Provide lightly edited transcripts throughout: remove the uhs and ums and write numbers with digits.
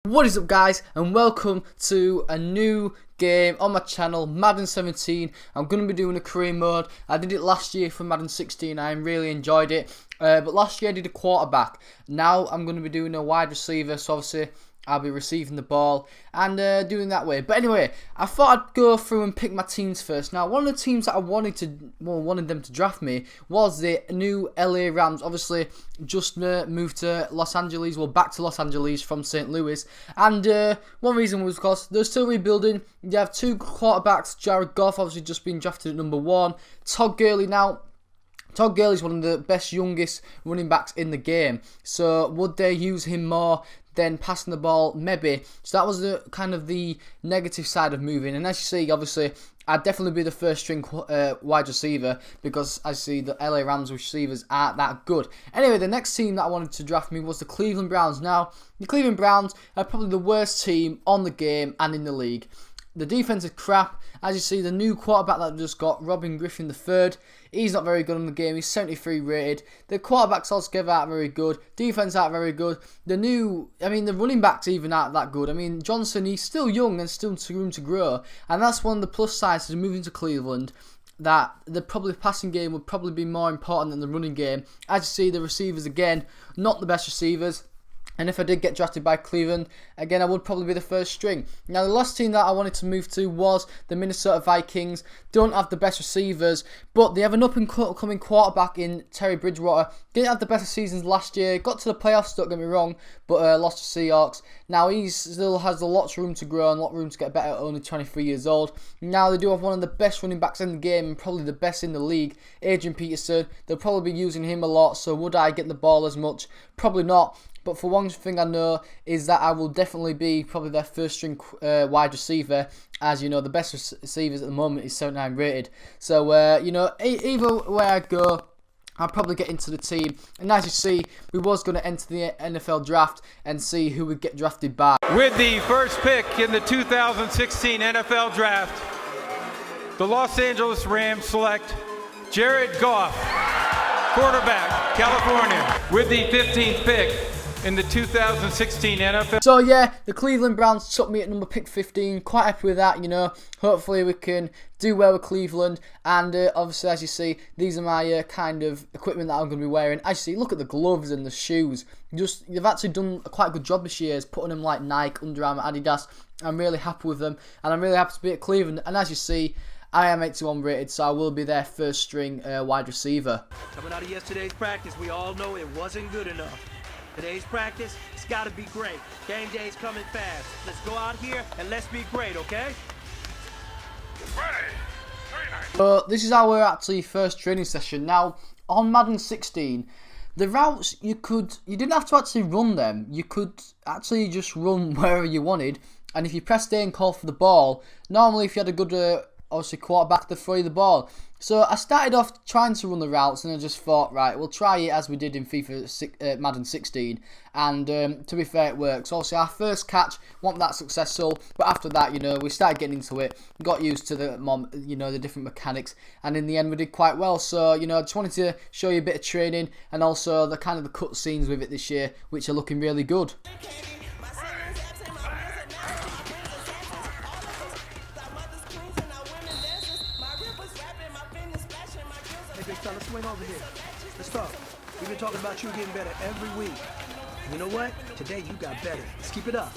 What is up, guys, and welcome to a new game on my channel, Madden 17. I'm going to be doing a career mode. I did it last year for Madden 16. I really enjoyed it, but last year I did a quarterback. Now I'm going to be doing a wide receiver, so obviously I'll be receiving the ball and doing that way. But anyway, I thought I'd go through and pick my teams first. Now, one of the teams that I wanted them to draft me was the new LA Rams. Obviously, just moved to Los Angeles, back to Los Angeles from St. Louis. And one reason was because they're still rebuilding. You have two quarterbacks, Jared Goff, obviously just been drafted at number 1. Todd Gurley now. Todd Gurley is one of the best, youngest running backs in the game. So would they use him more than passing the ball? Maybe. So that was the kind of the negative side of moving. And as you see, obviously, I'd definitely be the first string wide receiver because I see the LA Rams receivers aren't that good. Anyway, the next team that I wanted to draft me was the Cleveland Browns. Now, the Cleveland Browns are probably the worst team on the game and in the league. The defense is crap. As you see, the new quarterback that I've just got, Robin Griffin III, he's not very good in the game. He's 73 rated. The quarterbacks altogether aren't very good. Defense aren't very good. The running backs even aren't that good. I mean, Johnson, he's still young and still room to grow. And that's one of the plus sides of moving to Cleveland, that the passing game would probably be more important than the running game. As you see, the receivers, again, not the best receivers. And if I did get drafted by Cleveland, again, I would probably be the first string. Now, the last team that I wanted to move to was the Minnesota Vikings. Don't have the best receivers, but they have an up-and-coming quarterback in Terry Bridgewater. Didn't have the best seasons last year. Got to the playoffs, don't get me wrong, but lost to Seahawks. Now, he still has a lot of room to grow and a lot of room to get better at only 23 years old. Now, they do have one of the best running backs in the game and probably the best in the league, Adrian Peterson. They'll probably be using him a lot, so would I get the ball as much? Probably not. But for one thing I know is that I will definitely be probably their first string wide receiver. As you know, the best receivers at the moment is 79 rated. So, either way I go, I'll probably get into the team. And as you see, we was going to enter the NFL draft and see who would get drafted by. With the first pick in the 2016 NFL draft, the Los Angeles Rams select Jared Goff, quarterback, California. With the 15th pick in the 2016 NFL. So yeah, the Cleveland Browns took me at number pick 15. Quite happy with that, Hopefully we can do well with Cleveland. And obviously, as you see, these are my kind of equipment that I'm going to be wearing. As you see, look at the gloves and the shoes. They've actually done a quite good job this year, putting them like Nike, Under Armour, Adidas. I'm really happy with them, and I'm really happy to be at Cleveland. And as you see, I am 81 rated, so I will be their first string wide receiver. Coming out of yesterday's practice, we all know it wasn't good enough. Today's practice, it's got to be great. Game day's coming fast. Let's go out here and let's be great, okay? So this is our actually first training session. Now, on Madden 16, the routes you didn't have to actually run them. You could actually just run wherever you wanted. And if you pressed A and call for the ball, normally if you had a good obviously quarterback to throw you the ball. So I started off trying to run the routes, and I just thought, right, we'll try it as we did in Madden 16, and to be fair, it works. Also, our first catch wasn't that successful, but after that, we started getting into it, got used to the different mechanics, and in the end, we did quite well. So, I just wanted to show you a bit of training, and also the kind of the cut scenes with it this year, which are looking really good. Big fella, swing over here. Let's talk. We've been talking about you getting better every week. You know what? Today you got better. Let's keep it up.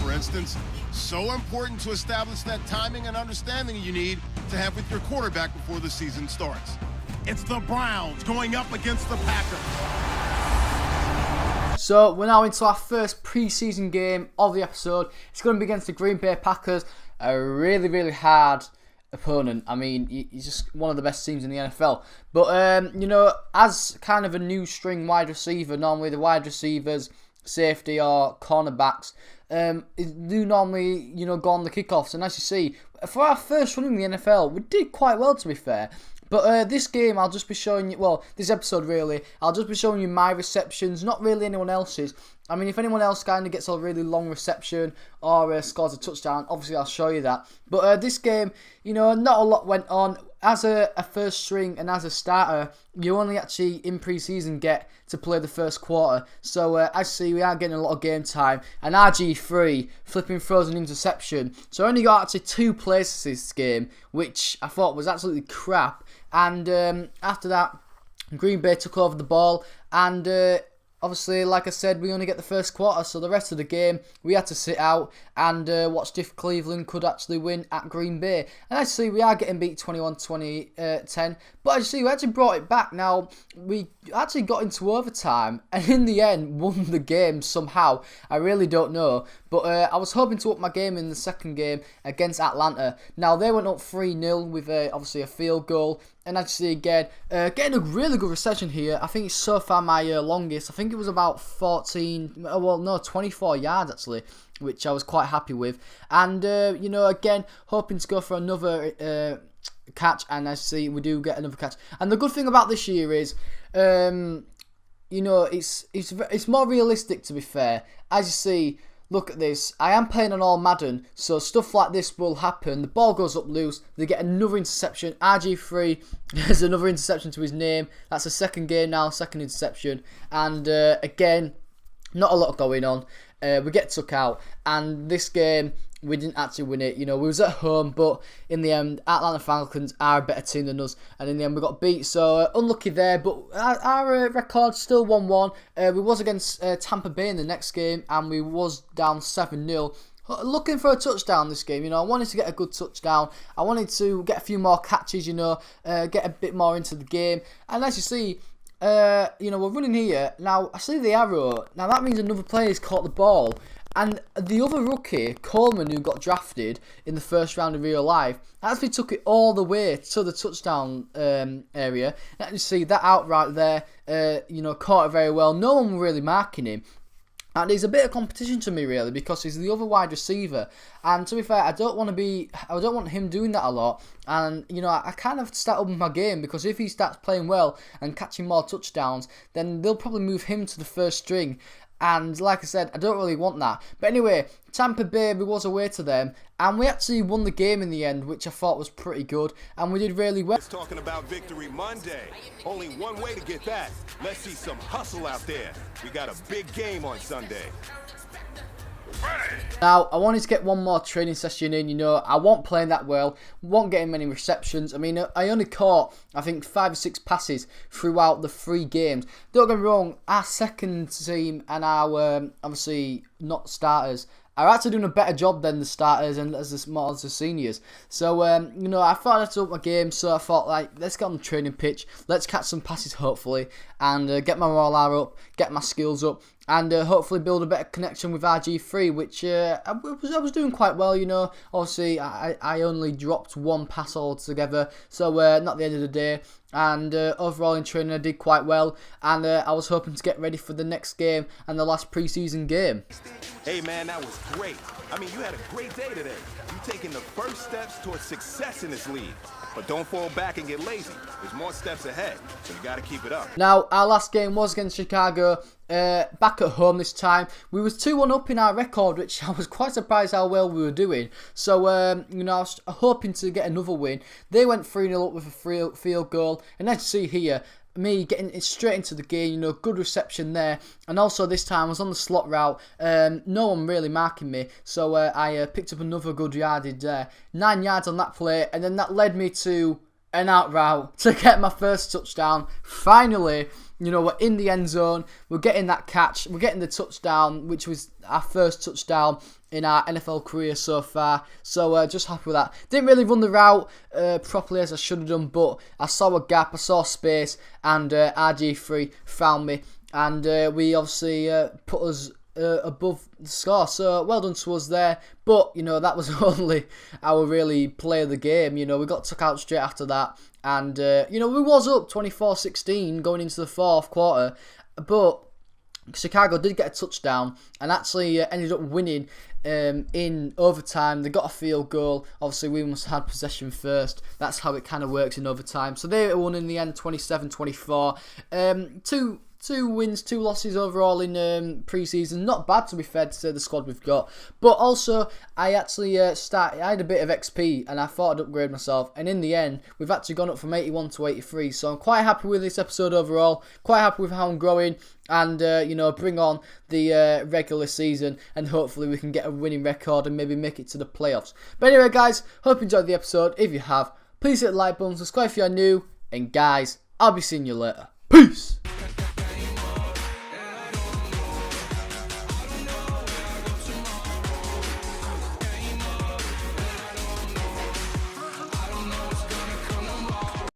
For instance, so important to establish that timing and understanding you need to have with your quarterback before the season starts. It's the Browns going up against the Packers. So we're now into our first preseason game of the episode. It's going to be against the Green Bay Packers, a really, really hard opponent. I mean, he's just one of the best teams in the NFL. But, as kind of a new string wide receiver, normally the wide receivers, safety or cornerbacks, do normally, go on the kickoffs. And as you see, for our first run in the NFL, we did quite well, to be fair. But this game, I'll just be showing you, this episode really, I'll just be showing you my receptions, not really anyone else's. I mean, if anyone else kind of gets a really long reception or scores a touchdown, obviously I'll show you that. But this game, you know, not a lot went on. As a first string and as a starter, you only actually in pre-season get to play the first quarter. So as you see, we are getting a lot of game time. And RG3 flipping throws an interception. So I only got actually 2 places this game, which I thought was absolutely crap. And after that, Green Bay took over the ball, and obviously, like I said, we only get the first quarter, so the rest of the game we had to sit out and watch if Cleveland could actually win at Green Bay. And actually, we are getting beat 21-10, but actually, we actually brought it back. Now, we actually got into overtime, and in the end, won the game somehow. I really don't know, but I was hoping to up my game in the second game against Atlanta. Now, they went up 3-0 with obviously a field goal. And actually, again, getting a really good reception here. I think it's so far my longest. I think it was about 24 yards, actually, which I was quite happy with. And, you know, again, hoping to go for another catch. And as you see, we do get another catch. And the good thing about this year is, you know, it's more realistic, to be fair. As you see, look at this. I am playing on all Madden, so stuff like this will happen. The ball goes up loose. They get another interception. RG3 has another interception to his name. That's the second game now, second interception. And again, not a lot going on. We get took out. And this game, we didn't actually win it. You know, we was at home, but in the end, Atlanta Falcons are a better team than us. And in the end, we got beat. So, unlucky there. But our record still 1-1. We was against Tampa Bay in the next game, and we was down 7-0. Looking for a touchdown this game, you know. I wanted to get a good touchdown. I wanted to get a few more catches, you know, get a bit more into the game. And as you see, you know, we're running here. Now, I see the arrow. Now, that means another player has caught the ball. And the other rookie, Coleman, who got drafted in the first round in real life, actually took it all the way to the touchdown area. And you see that out right there, you know, caught it very well. No one was really marking him. And he's a bit of competition to me, really, because he's the other wide receiver. And to be fair, I don't want him doing that a lot. And, you know, I kind of start up my game, because if he starts playing well and catching more touchdowns, then they'll probably move him to the first string. And like I said, I don't really want that. But anyway, Tampa Bay, we was away to them. And we actually won the game in the end, which I thought was pretty good. And we did really well. It's talking about Victory Monday. Only one way to get that. Let's see some hustle out there. We got a big game on Sunday. Now, I wanted to get one more training session in, you know. I wasn't playing that well, wasn't getting many receptions. I mean, I only caught, I think, 5 or 6 passes throughout the 3 games. Don't get me wrong, our second team and our, obviously, not starters, are actually doing a better job than the starters and as the seniors. So, you know, I thought I'd up my game, so I thought, like, let's get on the training pitch, let's catch some passes, hopefully, and get my morale up, get my skills up, and hopefully build a better connection with RG3, which I was doing quite well, you know. Obviously, I only dropped 1 pass altogether, so not the end of the day. And overall in training, I did quite well, and I was hoping to get ready for the next game and the last preseason game. Hey man, that was great. I mean, you had a great day today. You taking the first steps towards success in this league. But don't fall back and get lazy. There's more steps ahead, so you got to keep it up. Now, our last game was against Chicago, back at home this time. We was 2-1 up in our record, which I was quite surprised how well we were doing. So, you know, I was hoping to get another win. They went 3-0 up with a field goal. And as you see here, me getting it straight into the game, you know, good reception there. And also this time I was on the slot route, no one really marking me, so I picked up another good yardage there. 9 yards on that play, and then that led me to an out route to get my first touchdown. Finally, you know, we're in the end zone, we're getting that catch, we're getting the touchdown, which was our first touchdown in our NFL career so far. So just happy with that. Didn't really run the route properly as I should have done, but I saw a gap, I saw space, and RG3 found me, and we obviously put us above the score. So well done to us there. But you know, that was only our really play of the game. You know, we got took out straight after that, and you know, we was up 24-16 going into the 4th quarter, but Chicago did get a touchdown and actually ended up winning in overtime. They got a field goal. Obviously, we must have had possession first. That's how it kind of works in overtime. So they won in the end, 27-24. 2 wins, 2 losses overall in pre-season. Not bad, to be fair, to say the squad we've got. But also, I actually I had a bit of XP, and I thought I'd upgrade myself. And in the end, we've actually gone up from 81 to 83. So I'm quite happy with this episode overall. Quite happy with how I'm growing. And, bring on the regular season. And hopefully we can get a winning record and maybe make it to the playoffs. But anyway, guys, hope you enjoyed the episode. If you have, please hit the like button, subscribe if you're new. And guys, I'll be seeing you later. Peace!